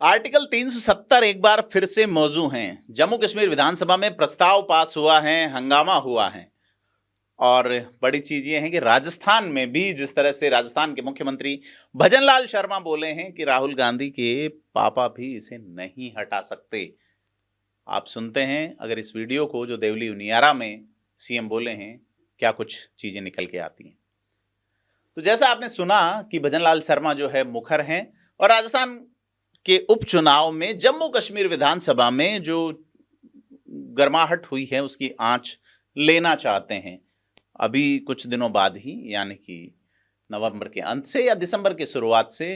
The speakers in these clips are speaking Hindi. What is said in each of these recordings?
आर्टिकल 370 एक बार फिर से मौजू हैं। जम्मू कश्मीर विधानसभा में प्रस्ताव पास हुआ है, हंगामा हुआ है। और बड़ी चीज ये है कि राजस्थान में भी जिस तरह से राजस्थान के मुख्यमंत्री भजनलाल शर्मा बोले हैं कि राहुल गांधी के पापा भी इसे नहीं हटा सकते। आप सुनते हैं अगर इस वीडियो को जो देवली उनियारा में सीएम बोले हैं, क्या कुछ चीजें निकल के आती हैं। तो जैसा आपने सुना कि भजनलाल शर्मा जो है मुखर हैं और राजस्थान के उपचुनाव में जम्मू कश्मीर विधानसभा में जो गर्माहट हुई है उसकी आंच लेना चाहते हैं। अभी कुछ दिनों बाद ही, यानी कि नवंबर के अंत से या दिसंबर की शुरुआत से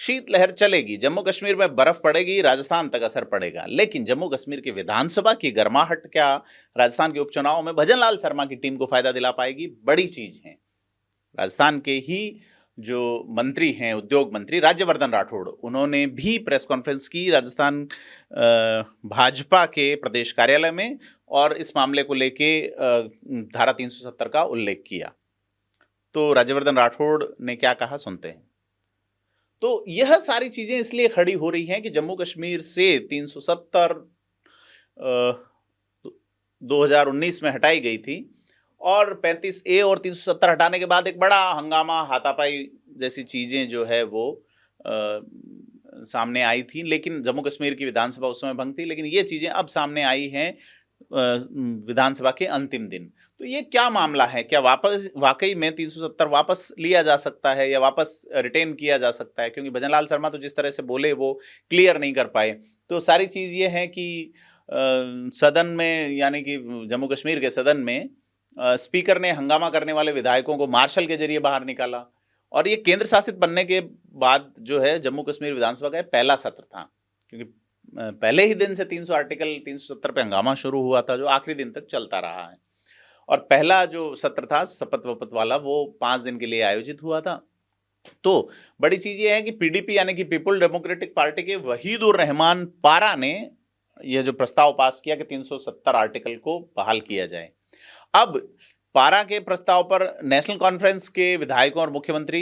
शीतलहर चलेगी। जम्मू कश्मीर में बर्फ पड़ेगी, राजस्थान तक असर पड़ेगा। लेकिन जम्मू कश्मीर की विधानसभा की गर्माहट क्या राजस्थान के उपचुनाव में भजनलाल शर्मा की टीम को फायदा दिला पाएगी? बड़ी चीज है। राजस्थान के ही जो मंत्री हैं, उद्योग मंत्री राज्यवर्धन राठौड़, उन्होंने भी प्रेस कॉन्फ्रेंस की राजस्थान भाजपा के प्रदेश कार्यालय में और इस मामले को लेके धारा 370 का उल्लेख किया। तो राज्यवर्धन राठौड़ ने क्या कहा, सुनते हैं। तो यह सारी चीजें इसलिए खड़ी हो रही हैं कि जम्मू कश्मीर से 370 2019 में हटाई गई थी और 35A और 370 हटाने के बाद एक बड़ा हंगामा, हाथापाई जैसी चीजें जो है वो सामने आई थी। लेकिन जम्मू कश्मीर की विधानसभा उस समय भंग थी। लेकिन ये चीजें अब सामने आई हैं विधानसभा के अंतिम दिन। तो ये क्या मामला है? क्या वाकई में 370 वापस लिया जा सकता है या वापस रिटेन किया जा सकता है? क्योंकि भजनलाल शर्मा तो जिस तरह से बोले वो क्लियर नहीं कर पाए। तो सारी चीज़ ये है कि सदन में, यानी कि जम्मू कश्मीर के सदन में स्पीकर ने हंगामा करने वाले विधायकों को मार्शल के जरिए बाहर निकाला। और ये केंद्र शासित बनने के बाद जो है जम्मू कश्मीर विधानसभा का पहला सत्र था, क्योंकि पहले ही दिन से 300 आर्टिकल 370 पे हंगामा शुरू हुआ था जो आखिरी दिन तक चलता रहा है। और पहला जो सत्र था शपथ वपथ वाला, वो 5 दिन के लिए आयोजित हुआ था। तो बड़ी चीज ये है कि पीडीपी यानी कि पीपुल डेमोक्रेटिक पार्टी के वहीदुर रहमान पारा ने यह जो प्रस्ताव पास किया कि 370 आर्टिकल को बहाल किया जाए। अब पारा के प्रस्ताव पर नेशनल कॉन्फ्रेंस के विधायकों और मुख्यमंत्री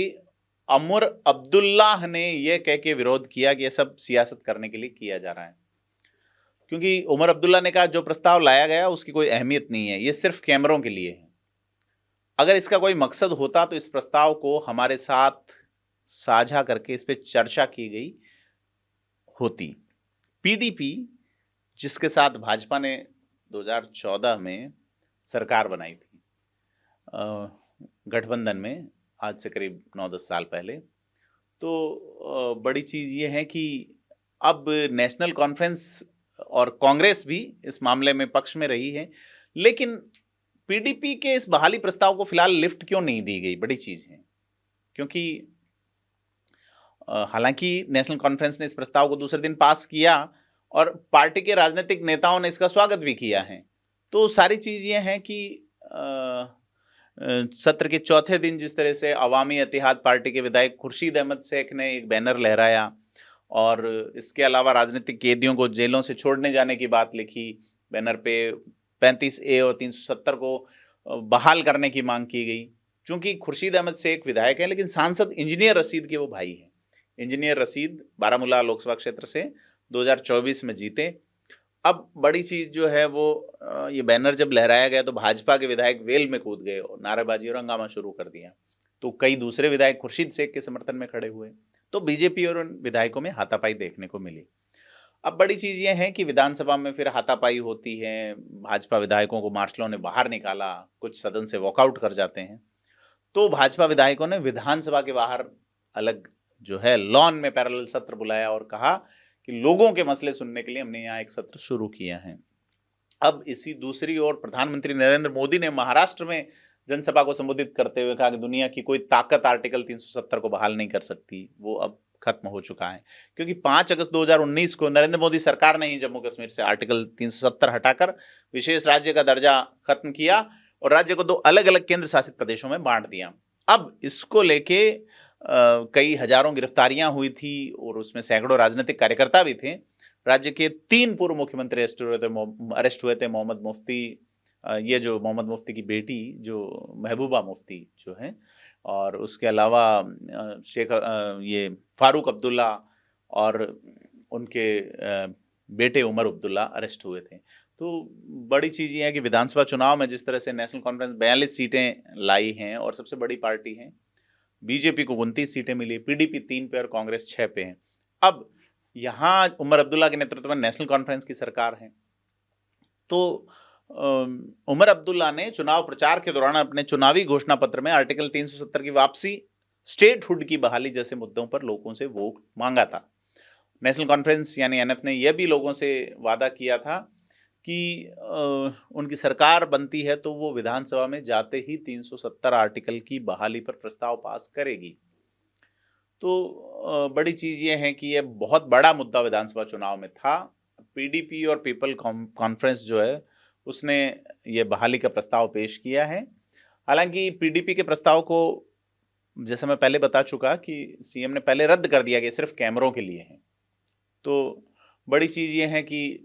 उमर अब्दुल्लाह ने यह कह के विरोध किया कि यह सब सियासत करने के लिए किया जा रहा है। क्योंकि उमर अब्दुल्ला ने कहा जो प्रस्ताव लाया गया उसकी कोई अहमियत नहीं है, ये सिर्फ कैमरों के लिए है। अगर इसका कोई मकसद होता तो इस प्रस्ताव को हमारे साथ साझा करके इस पर चर्चा की गई होती। पीडीपी, जिसके साथ भाजपा ने 2014 में सरकार बनाई थी गठबंधन में, आज से करीब 9-10 साल पहले, तो बड़ी चीज़ ये है कि अब नेशनल कॉन्फ्रेंस और कांग्रेस भी इस मामले में पक्ष में रही है। लेकिन पीडीपी के इस बहाली प्रस्ताव को फिलहाल लिफ्ट क्यों नहीं दी गई, बड़ी चीज़ है। क्योंकि हालांकि नेशनल कॉन्फ्रेंस ने इस प्रस्ताव को दूसरे दिन पास किया और पार्टी के राजनीतिक नेताओं ने इसका स्वागत भी किया है। तो सारी चीज़ ये है कि सत्र के चौथे दिन जिस तरह से अवामी इत्तेहाद पार्टी के विधायक खुर्शीद अहमद शेख ने एक बैनर लहराया और इसके अलावा राजनीतिक कैदियों को जेलों से छोड़ने जाने की बात लिखी, बैनर पे 35A और 370 को बहाल करने की मांग की गई। चूंकि खुर्शीद अहमद शेख विधायक है, लेकिन सांसद इंजीनियर रशीद के वो भाई हैं। इंजीनियर रशीद बारामूला लोकसभा क्षेत्र से 2024 में जीते। अब बड़ी चीज़ जो है वो ये बैनर जब लहराया गया तो भाजपा के विधायक वेल में कूद गए और नारेबाजी और हंगामा शुरू कर दिया। तो कई दूसरे विधायक खुर्शीद शेख के समर्थन में खड़े हुए। तो बीजेपी और उन विधायकों में हाथापाई देखने को मिली। अब बड़ी चीज़ ये है कि विधानसभा में फिर हाथापाई होती है, भाजपा विधायकों को मार्शलों ने बाहर निकाला, कुछ सदन से वॉकआउट कर जाते हैं। तो भाजपा विधायकों ने विधानसभा के बाहर अलग जो है लॉन में पैरेलल सत्र बुलाया और कहा कि लोगों के मसले सुनने के लिए हमने यहाँ एक सत्र शुरू किया है। अब इसी दूसरी ओर प्रधानमंत्री नरेंद्र मोदी ने महाराष्ट्र में जनसभा को संबोधित करते हुए कहा कि दुनिया की कोई ताकत आर्टिकल 370 को बहाल नहीं कर सकती, वो अब खत्म हो चुका है। क्योंकि 5 अगस्त 2019 को नरेंद्र मोदी सरकार ने ही जम्मू कश्मीर से आर्टिकल 370 हटाकर विशेष राज्य का दर्जा खत्म किया और राज्य को 2 अलग अलग केंद्र शासित प्रदेशों में बांट दिया। अब इसको लेके कई हजारों गिरफ्तारियां हुई थी और उसमें सैकड़ों राजनीतिक कार्यकर्ता भी थे। राज्य के 3 पूर्व मुख्यमंत्री अरेस्ट हुए थे। मोहम्मद मुफ्ती, ये जो मोहम्मद मुफ्ती की बेटी जो महबूबा मुफ्ती जो है, और उसके अलावा शेख ये फारूक अब्दुल्ला और उनके बेटे उमर अब्दुल्ला अरेस्ट हुए थे। तो बड़ी चीज़ ये है कि विधानसभा चुनाव में जिस तरह से नेशनल कॉन्फ्रेंस 42 सीटें लाई हैं और सबसे बड़ी पार्टी है, बीजेपी को 29 सीटें मिली, पीडीपी 3 पे और कांग्रेस 6 पे है। अब यहाँ उमर अब्दुल्ला के नेतृत्व में नेशनल कॉन्फ्रेंस की सरकार है। तो उमर अब्दुल्ला ने चुनाव प्रचार के दौरान अपने चुनावी घोषणा पत्र में आर्टिकल 370 की वापसी, स्टेटहुड की बहाली जैसे मुद्दों पर लोगों से वोट मांगा था। नेशनल कॉन्फ्रेंस यानी एनएफ ने यह भी लोगों से वादा किया था कि उनकी सरकार बनती है तो वो विधानसभा में जाते ही 370 आर्टिकल की बहाली पर प्रस्ताव पास करेगी। तो बड़ी चीज़ ये है कि ये बहुत बड़ा मुद्दा विधानसभा चुनाव में था। पीडीपी और पीपल कॉन्फ्रेंस जो है उसने ये बहाली का प्रस्ताव पेश किया है। हालांकि पीडीपी के प्रस्ताव को, जैसा मैं पहले बता चुका, कि सीएम ने पहले रद्द कर दिया कि सिर्फ कैमरों के लिए है। तो बड़ी चीज़ ये है कि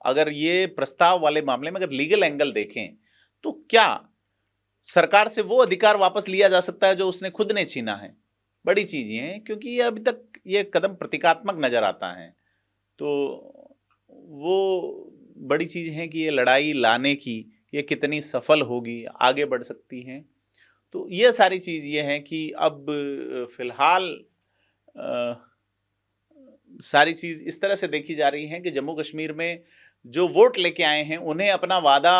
अगर ये प्रस्ताव वाले मामले में अगर लीगल एंगल देखें तो क्या सरकार से वो अधिकार वापस लिया जा सकता है जो उसने खुद ने छीना है? बड़ी चीज़ ये है, क्योंकि ये अभी तक ये कदम प्रतीकात्मक नज़र आता है। तो वो बड़ी चीज़ है कि ये लड़ाई लाने की ये कितनी सफल होगी, आगे बढ़ सकती हैं। तो ये सारी चीज़ ये है कि अब फिलहाल सारी चीज़ इस तरह से देखी जा रही है कि जम्मू कश्मीर में जो वोट लेके आए हैं उन्हें अपना वादा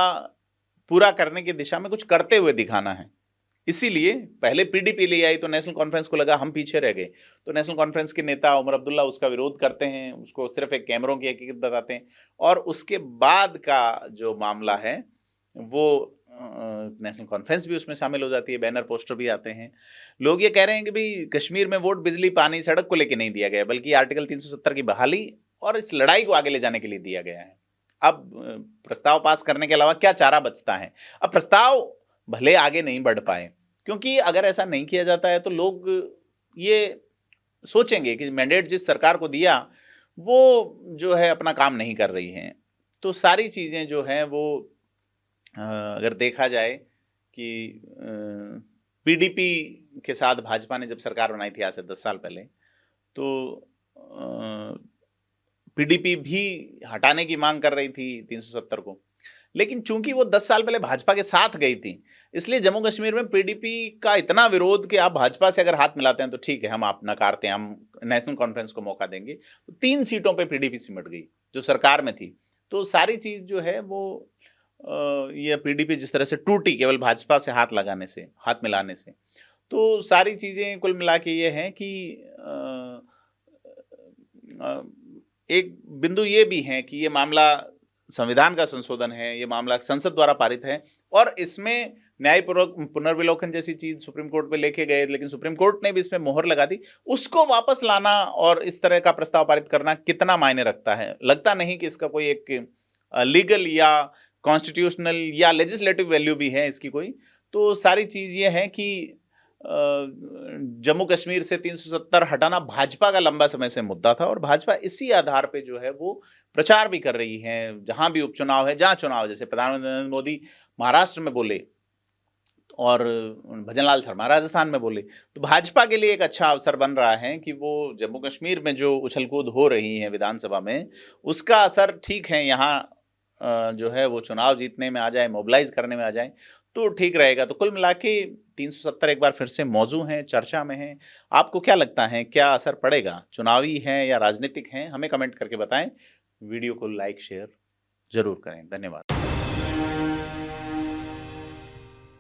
पूरा करने की दिशा में कुछ करते हुए दिखाना है। इसीलिए पहले पीडीपी ले आई तो नेशनल कॉन्फ्रेंस को लगा हम पीछे रह गए, तो नेशनल कॉन्फ्रेंस के नेता उमर अब्दुल्ला उसका विरोध करते हैं, उसको सिर्फ एक कैमरों की हकीकत बताते हैं। और उसके बाद का जो मामला है वो नेशनल कॉन्फ्रेंस भी उसमें शामिल हो जाती है, बैनर पोस्टर भी आते हैं। लोग ये कह रहे हैं कि भाई कश्मीर में वोट बिजली पानी सड़क को लेके नहीं दिया गया, बल्कि आर्टिकल 370 की बहाली और इस लड़ाई को आगे ले जाने के लिए दिया गया है। अब प्रस्ताव पास करने के अलावा क्या चारा बचता है? अब प्रस्ताव भले आगे नहीं बढ़ पाए, क्योंकि अगर ऐसा नहीं किया जाता है तो लोग ये सोचेंगे कि मैंडेट जिस सरकार को दिया वो जो है अपना काम नहीं कर रही है। तो सारी चीज़ें जो हैं वो अगर देखा जाए कि पीडीपी के साथ भाजपा ने जब सरकार बनाई थी आज से 10 साल पहले, तो पीडीपी भी हटाने की मांग कर रही थी 370 को, लेकिन चूंकि वो 10 साल पहले भाजपा के साथ गई थी, इसलिए जम्मू कश्मीर में पीडीपी का इतना विरोध कि आप भाजपा से अगर हाथ मिलाते हैं तो ठीक है, हम आप नकारते हैं, हम नेशनल कॉन्फ्रेंस को मौका देंगे। तो 3 सीटों पे पीडीपी सिमट गई जो सरकार में थी। तो सारी चीज़ जो है वो ये पीडीपी जिस तरह से टूटी केवल भाजपा से हाथ लगाने से, हाथ मिलाने से, तो सारी चीज़ें कुल मिला के ये हैं कि एक बिंदु ये भी है कि ये मामला संविधान का संशोधन है, ये मामला संसद द्वारा पारित है और इसमें न्यायपूर्वक पुनर्विलोकन जैसी चीज सुप्रीम कोर्ट पे लेके गए, लेकिन सुप्रीम कोर्ट ने भी इसमें मोहर लगा दी। उसको वापस लाना और इस तरह का प्रस्ताव पारित करना कितना मायने रखता है? लगता नहीं कि इसका कोई एक लीगल या कॉन्स्टिट्यूशनल या लेजिस्लेटिव वैल्यू भी है इसकी कोई। तो सारी चीज ये है कि जम्मू कश्मीर से 370 हटाना भाजपा का लंबा समय से मुद्दा था और भाजपा इसी आधार पे जो है वो प्रचार भी कर रही है। जहां भी उपचुनाव है, जहां चुनाव, जैसे प्रधानमंत्री नरेंद्र मोदी महाराष्ट्र में बोले और भजनलाल शर्मा राजस्थान में बोले, तो भाजपा के लिए एक अच्छा अवसर बन रहा है कि वो जम्मू कश्मीर में जो उछलकूद हो रही है विधानसभा में, उसका असर ठीक है यहाँ जो है वो चुनाव जीतने में आ जाए, मोबिलाइज करने में आ जाए तो ठीक रहेगा। तो कुल मिला के 370 एक बार फिर से मौजू हैं, चर्चा में हैं। आपको क्या लगता है, क्या असर पड़ेगा? चुनावी है या राजनीतिक हैं? हमें कमेंट करके बताएं। वीडियो को लाइक शेयर जरूर करें। धन्यवाद।